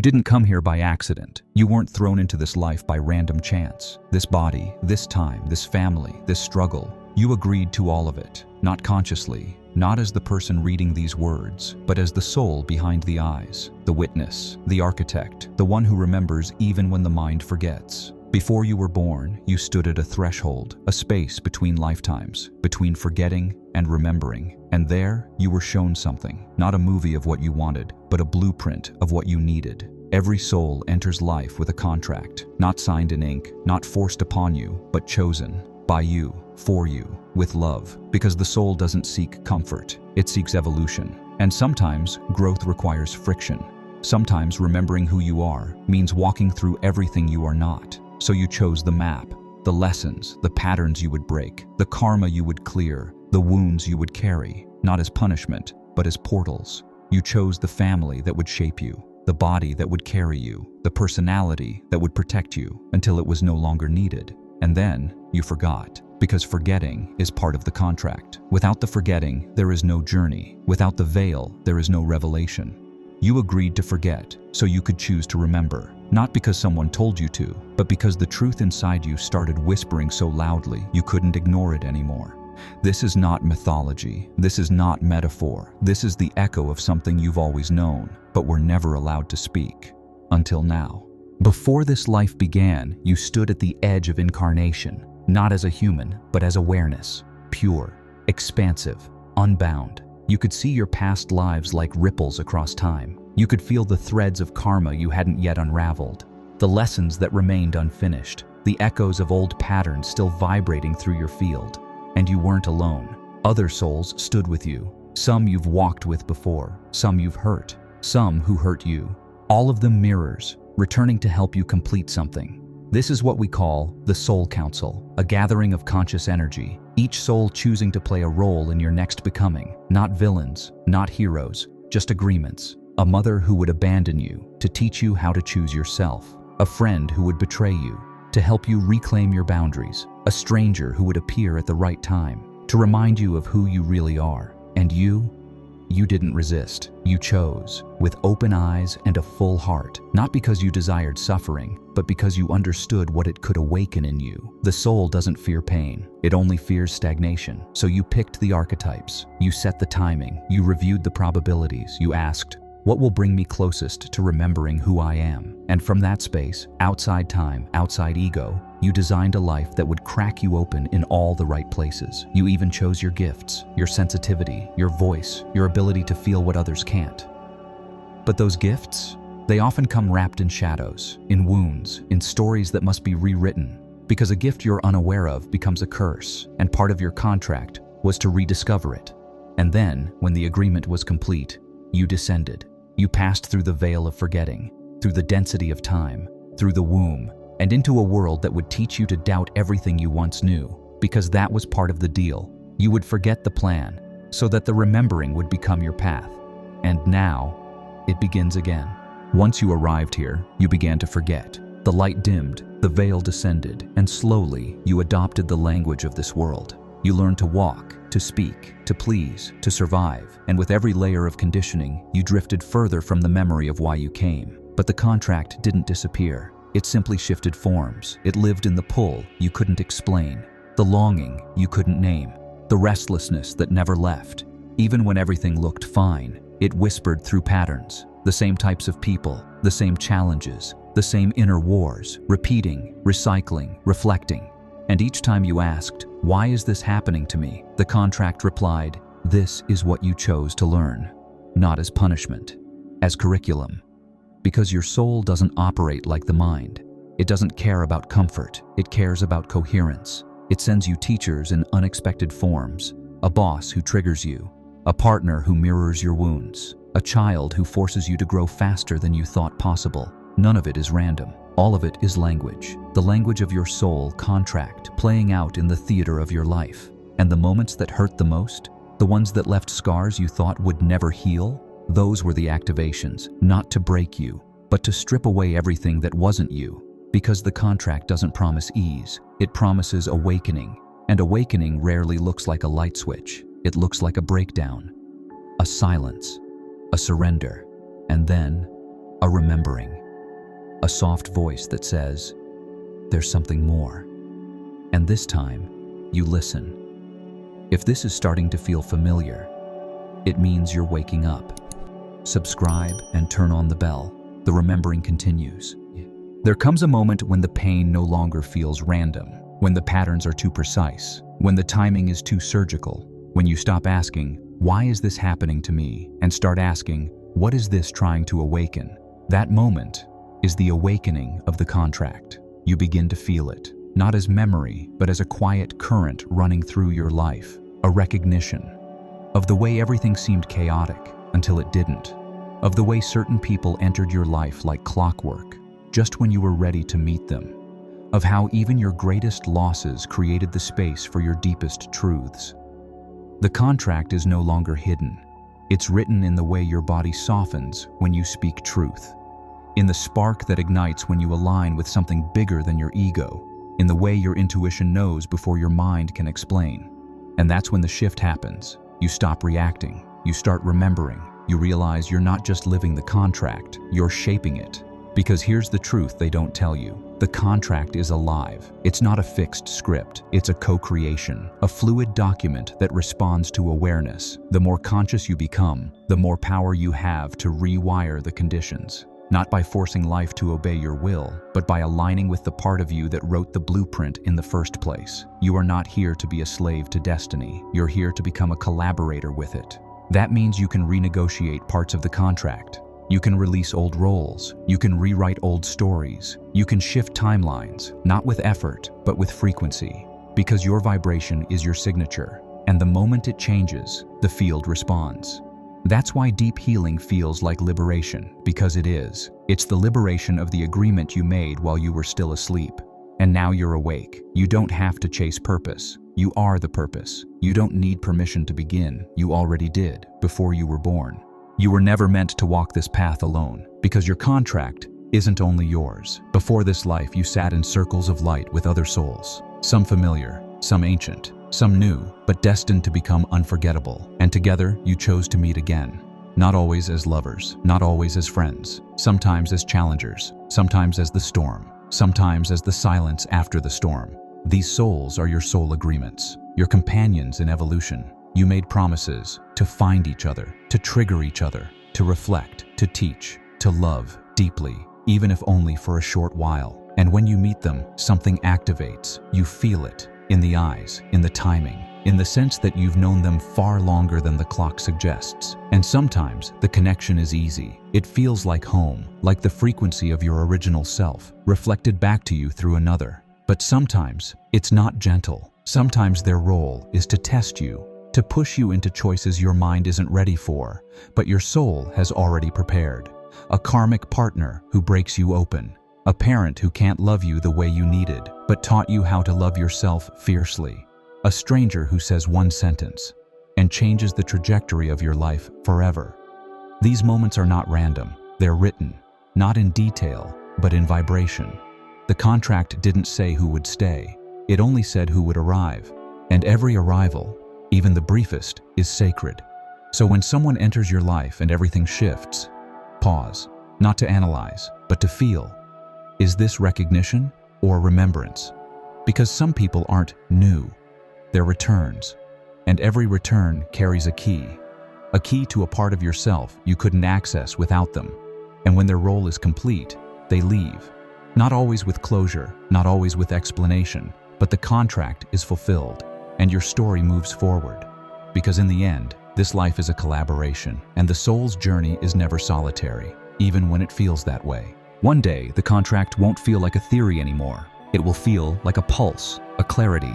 You didn't come here by accident. You weren't thrown into this life by random chance. This body, this time, this family, this struggle, you agreed to all of it, not consciously, not as the person reading these words, but as the soul behind the eyes, the witness, the architect, the one who remembers even when the mind forgets. Before you were born, you stood at a threshold, a space between lifetimes, between forgetting and remembering. And there, you were shown something, not a movie of what you wanted, but a blueprint of what you needed. Every soul enters life with a contract, not signed in ink, not forced upon you, but chosen by you, for you, with love. Because the soul doesn't seek comfort, it seeks evolution. And sometimes, growth requires friction. Sometimes remembering who you are means walking through everything you are not. So you chose the map, the lessons, the patterns you would break, the karma you would clear, the wounds you would carry, not as punishment, but as portals. You chose the family that would shape you, the body that would carry you, the personality that would protect you until it was no longer needed. And then you forgot, because forgetting is part of the contract. Without the forgetting, there is no journey. Without the veil, there is no revelation. You agreed to forget, so you could choose to remember. Not because someone told you to, but because the truth inside you started whispering so loudly you couldn't ignore it anymore. This is not mythology. This is not metaphor. This is the echo of something you've always known, but were never allowed to speak. Until now. Before this life began, you stood at the edge of incarnation, not as a human, but as awareness. Pure, expansive, unbound. You could see your past lives like ripples across time. You could feel the threads of karma you hadn't yet unraveled, the lessons that remained unfinished, the echoes of old patterns still vibrating through your field. And you weren't alone. Other souls stood with you. Some you've walked with before, some you've hurt, some who hurt you. All of them mirrors, returning to help you complete something. This is what we call the Soul Council, a gathering of conscious energy, each soul choosing to play a role in your next becoming. Not villains, not heroes, just agreements. A mother who would abandon you to teach you how to choose yourself. A friend who would betray you to help you reclaim your boundaries. A stranger who would appear at the right time to remind you of who you really are. And you didn't resist. You chose, with open eyes and a full heart, not because you desired suffering, but because you understood what it could awaken in you. The soul doesn't fear pain. It only fears stagnation. So you picked the archetypes. You set the timing. You reviewed the probabilities. You asked, what will bring me closest to remembering who I am? And from that space, outside time, outside ego, you designed a life that would crack you open in all the right places. You even chose your gifts, your sensitivity, your voice, your ability to feel what others can't. But those gifts, they often come wrapped in shadows, in wounds, in stories that must be rewritten. Because a gift you're unaware of becomes a curse, and part of your contract was to rediscover it. And then, when the agreement was complete, you descended. You passed through the veil of forgetting, through the density of time, through the womb, and into a world that would teach you to doubt everything you once knew, because that was part of the deal. You would forget the plan, so that the remembering would become your path. And now, it begins again. Once you arrived here, you began to forget. The light dimmed, the veil descended, and slowly you adopted the language of this world. You learned to walk, to speak, to please, to survive, and with every layer of conditioning, you drifted further from the memory of why you came. But the contract didn't disappear. It simply shifted forms. It lived in the pull you couldn't explain, the longing you couldn't name, the restlessness that never left. Even when everything looked fine, it whispered through patterns, the same types of people, the same challenges, the same inner wars, repeating, recycling, reflecting. And each time you asked, why is this happening to me? The contract replied, this is what you chose to learn. Not as punishment, as curriculum. Because your soul doesn't operate like the mind. It doesn't care about comfort. It cares about coherence. It sends you teachers in unexpected forms. A boss who triggers you. A partner who mirrors your wounds. A child who forces you to grow faster than you thought possible. None of it is random. All of it is language. The language of your soul contract playing out in the theater of your life. And the moments that hurt the most, the ones that left scars you thought would never heal, those were the activations, not to break you, but to strip away everything that wasn't you. Because the contract doesn't promise ease, it promises awakening. And awakening rarely looks like a light switch. It looks like a breakdown, a silence, a surrender, and then a remembering, a soft voice that says, "There's something more." And this time, you listen. If this is starting to feel familiar, it means you're waking up. Subscribe and turn on the bell. The remembering continues. There comes a moment when the pain no longer feels random, when the patterns are too precise, when the timing is too surgical, when you stop asking, "Why is this happening to me?" and start asking, "What is this trying to awaken?" That moment is the awakening of the contract. You begin to feel it, not as memory, but as a quiet current running through your life, a recognition of the way everything seemed chaotic until it didn't, of the way certain people entered your life like clockwork, just when you were ready to meet them, of how even your greatest losses created the space for your deepest truths. The contract is no longer hidden. It's written in the way your body softens when you speak truth, in the spark that ignites when you align with something bigger than your ego, in the way your intuition knows before your mind can explain. And that's when the shift happens. You stop reacting. You start remembering. You realize you're not just living the contract, you're shaping it. Because here's the truth they don't tell you. The contract is alive. It's not a fixed script. It's a co-creation, a fluid document that responds to awareness. The more conscious you become, the more power you have to rewire the conditions. Not by forcing life to obey your will, but by aligning with the part of you that wrote the blueprint in the first place. You are not here to be a slave to destiny. You're here to become a collaborator with it. That means you can renegotiate parts of the contract. You can release old roles. You can rewrite old stories. You can shift timelines, not with effort, but with frequency. Because your vibration is your signature, and the moment it changes, the field responds. That's why deep healing feels like liberation, because it is. It's the liberation of the agreement you made while you were still asleep. And now you're awake. You don't have to chase purpose. You are the purpose. You don't need permission to begin. You already did, before you were born. You were never meant to walk this path alone, because your contract isn't only yours. Before this life, you sat in circles of light with other souls, some familiar, some ancient, some new, but destined to become unforgettable. And together, you chose to meet again. Not always as lovers, not always as friends, sometimes as challengers, sometimes as the storm, sometimes as the silence after the storm. These souls are your soul agreements, your companions in evolution. You made promises to find each other, to trigger each other, to reflect, to teach, to love deeply, even if only for a short while. And when you meet them, something activates. You feel it. In the eyes, in the timing, in the sense that you've known them far longer than the clock suggests. And sometimes the connection is easy. It feels like home, like the frequency of your original self, reflected back to you through another. But sometimes it's not gentle. Sometimes their role is to test you, to push you into choices your mind isn't ready for, but your soul has already prepared. A karmic partner who breaks you open. A parent who can't love you the way you needed, but taught you how to love yourself fiercely. A stranger who says one sentence and changes the trajectory of your life forever. These moments are not random. They're written, not in detail, but in vibration. The contract didn't say who would stay. It only said who would arrive. And every arrival, even the briefest, is sacred. So when someone enters your life and everything shifts, pause, not to analyze, but to feel. Is this recognition or remembrance? Because some people aren't new, they're returns. And every return carries a key to a part of yourself you couldn't access without them. And when their role is complete, they leave. Not always with closure, not always with explanation, but the contract is fulfilled, and your story moves forward. Because in the end, this life is a collaboration, and the soul's journey is never solitary, even when it feels that way. One day, the contract won't feel like a theory anymore. It will feel like a pulse, a clarity,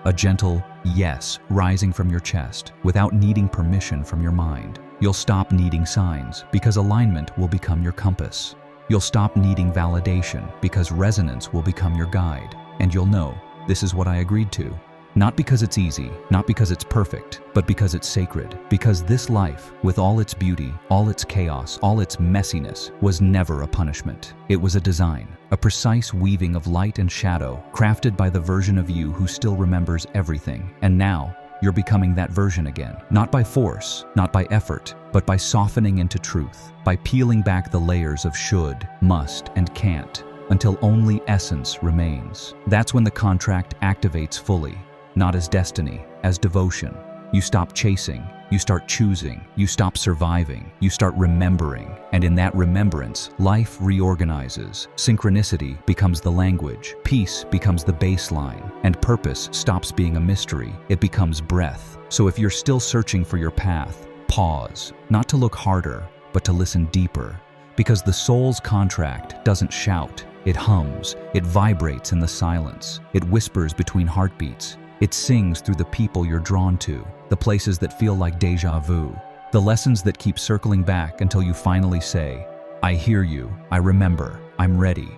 a gentle yes rising from your chest without needing permission from your mind. You'll stop needing signs because alignment will become your compass. You'll stop needing validation because resonance will become your guide. And you'll know, this is what I agreed to. Not because it's easy, not because it's perfect, but because it's sacred. Because this life, with all its beauty, all its chaos, all its messiness, was never a punishment. It was a design, a precise weaving of light and shadow, crafted by the version of you who still remembers everything. And now, you're becoming that version again. Not by force, not by effort, but by softening into truth, by peeling back the layers of should, must, and can't, until only essence remains. That's when the contract activates fully, not as destiny, as devotion. You stop chasing, you start choosing, you stop surviving, you start remembering, and in that remembrance, life reorganizes. Synchronicity becomes the language, peace becomes the baseline, and purpose stops being a mystery. It becomes breath. So if you're still searching for your path, pause, not to look harder, but to listen deeper. Because the soul's contract doesn't shout, it hums, it vibrates in the silence, it whispers between heartbeats. It sings through the people you're drawn to, the places that feel like déjà vu, the lessons that keep circling back until you finally say, I hear you, I remember, I'm ready.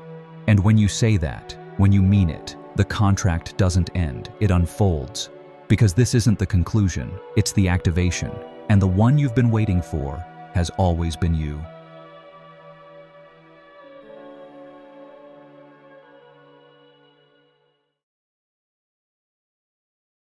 And when you say that, when you mean it, the contract doesn't end, it unfolds. Because this isn't the conclusion, it's the activation, and the one you've been waiting for has always been you.